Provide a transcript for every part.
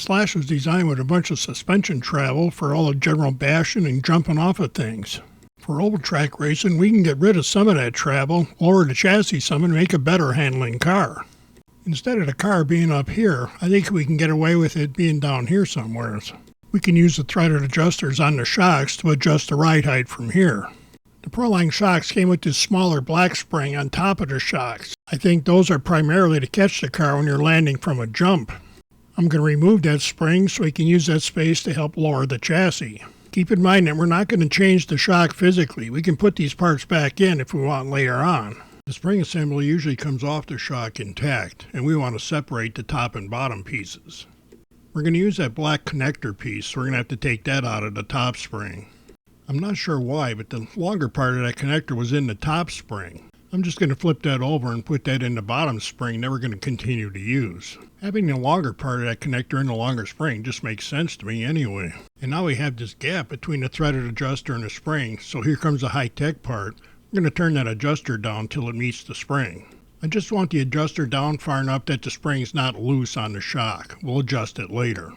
Slash was designed with a bunch of suspension travel for all the general bashing and jumping off of things. For oval track racing, we can get rid of some of that travel, lower the chassis some, and make a better handling car. Instead of the car being up here, I think we can get away with it being down here somewhere. We can use the threaded adjusters on the shocks to adjust the ride height from here. The Proline shocks came with this smaller black spring on top of the shocks. I think those are primarily to catch the car when you're landing from a jump. I'm going to remove that spring so we can use that space to help lower the chassis. Keep in mind that we're not going to change the shock physically. We can put these parts back in if we want later on. The spring assembly usually comes off the shock intact, and we want to separate the top and bottom pieces. We're going to use that black connector piece, so we're going to have to take that out of the top spring. I'm not sure why, but the longer part of that connector was in the top spring. I'm just going to flip that over and put that in the bottom spring that we're going to continue to use. Having the longer part of that connector in the longer spring just makes sense to me anyway. And now we have this gap between the threaded adjuster and the spring, so here comes the high-tech part. We're going to turn that adjuster down till it meets the spring. I just want the adjuster down far enough that the spring's not loose on the shock. We'll adjust it later.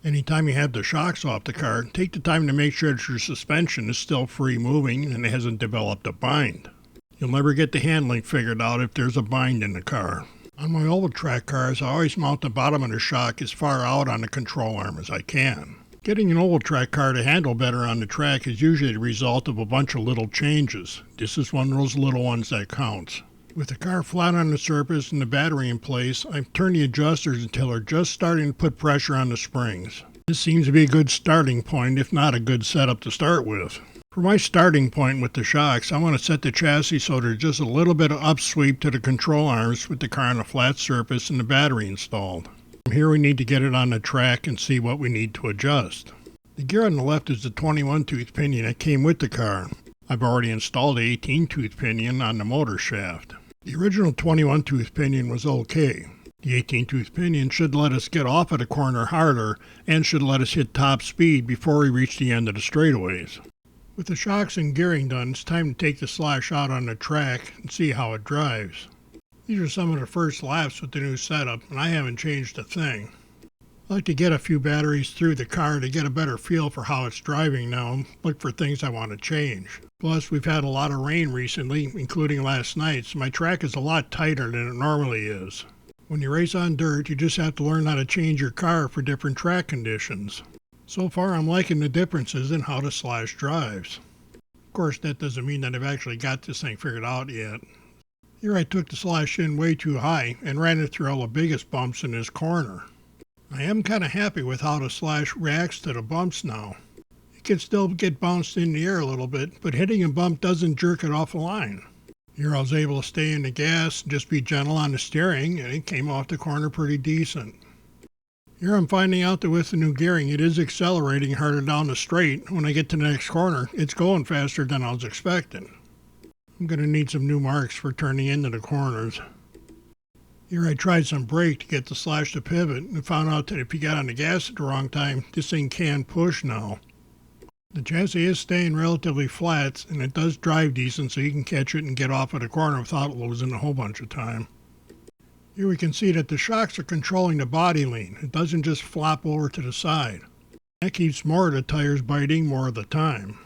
Anytime you have the shocks off the car, take the time to make sure that your suspension is still free moving and it hasn't developed a bind. You'll never get the handling figured out if there's a bind in the car. On my oval track cars, I always mount the bottom of the shock as far out on the control arm as I can. Getting an oval track car to handle better on the track is usually the result of a bunch of little changes. This is one of those little ones that counts. With the car flat on the surface and the battery in place, I've turned the adjusters until they're just starting to put pressure on the springs. This seems to be a good starting point, if not a good setup to start with. For my starting point with the shocks, I want to set the chassis so there's just a little bit of upsweep to the control arms with the car on a flat surface and the battery installed. From here we need to get it on the track and see what we need to adjust. The gear on the left is the 21 tooth pinion that came with the car. I've already installed the 18 tooth pinion on the motor shaft. The original 21 tooth pinion was okay. The 18 tooth pinion should let us get off at a corner harder and should let us hit top speed before we reach the end of the straightaways. With the shocks and gearing done, it's time to take the Slash out on the track and see how it drives. These are some of the first laps with the new setup, and I haven't changed a thing. I like to get a few batteries through the car to get a better feel for how it's driving now and look for things I want to change. Plus, we've had a lot of rain recently, including last night, so my track is a lot tighter than it normally is. When you race on dirt, you just have to learn how to change your car for different track conditions. So far, I'm liking the differences in how the Slash drives. Of course, that doesn't mean that I've actually got this thing figured out yet. Here I took the Slash in way too high and ran it through all the biggest bumps in this corner. I am kind of happy with how the Slash reacts to the bumps now. It can still get bounced in the air a little bit, but hitting a bump doesn't jerk it off the line. Here I was able to stay in the gas and just be gentle on the steering, and it came off the corner pretty decent. Here I'm finding out that with the new gearing, it is accelerating harder down the straight. When I get to the next corner, it's going faster than I was expecting. I'm going to need some new marks for turning into the corners. Here I tried some brake to get the Slash to pivot and found out that if you got on the gas at the wrong time, this thing can push now. The chassis is staying relatively flat, and it does drive decent so you can catch it and get off at a corner without losing a whole bunch of time. Here we can see that the shocks are controlling the body lean. It doesn't just flop over to the side. That keeps more of the tires biting more of the time.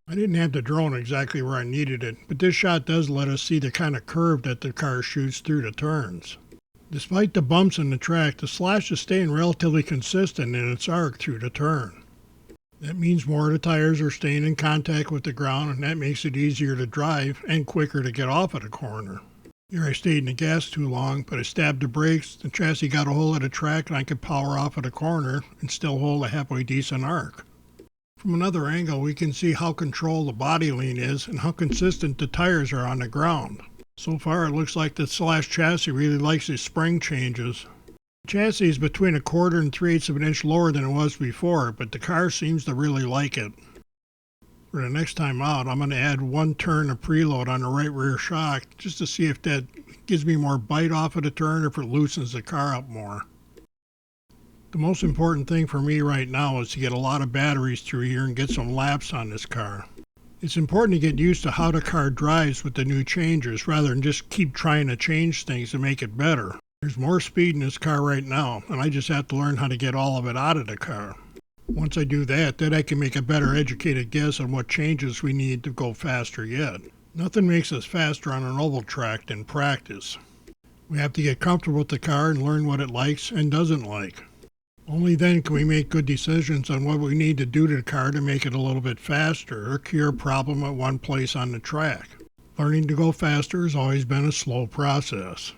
I didn't have the drone exactly where I needed it, but this shot does let us see the kind of curve that the car shoots through the turns. Despite the bumps in the track, the Slash is staying relatively consistent in its arc through the turn. That means more of the tires are staying in contact with the ground, and that makes it easier to drive and quicker to get off at a corner. Here I stayed in the gas too long, but I stabbed the brakes, the chassis got a hold of the track, and I could power off at a corner and still hold a halfway decent arc. From another angle, we can see how controlled the body lean is and how consistent the tires are on the ground. So far, it looks like the Slash chassis really likes its spring changes. The chassis is between 1/4 and 3/8 of an inch lower than it was before, but the car seems to really like it. For the next time out, I'm going to add 1 turn of preload on the right rear shock just to see if that gives me more bite off of the turn or if it loosens the car up more. The most important thing for me right now is to get a lot of batteries through here and get some laps on this car. It's important to get used to how the car drives with the new changes rather than just keep trying to change things to make it better. There's more speed in this car right now, and I just have to learn how to get all of it out of the car. Once I do that, then I can make a better educated guess on what changes we need to go faster yet. Nothing makes us faster on an oval track than practice. We have to get comfortable with the car and learn what it likes and doesn't like. Only then can we make good decisions on what we need to do to the car to make it a little bit faster or cure a problem at one place on the track. Learning to go faster has always been a slow process.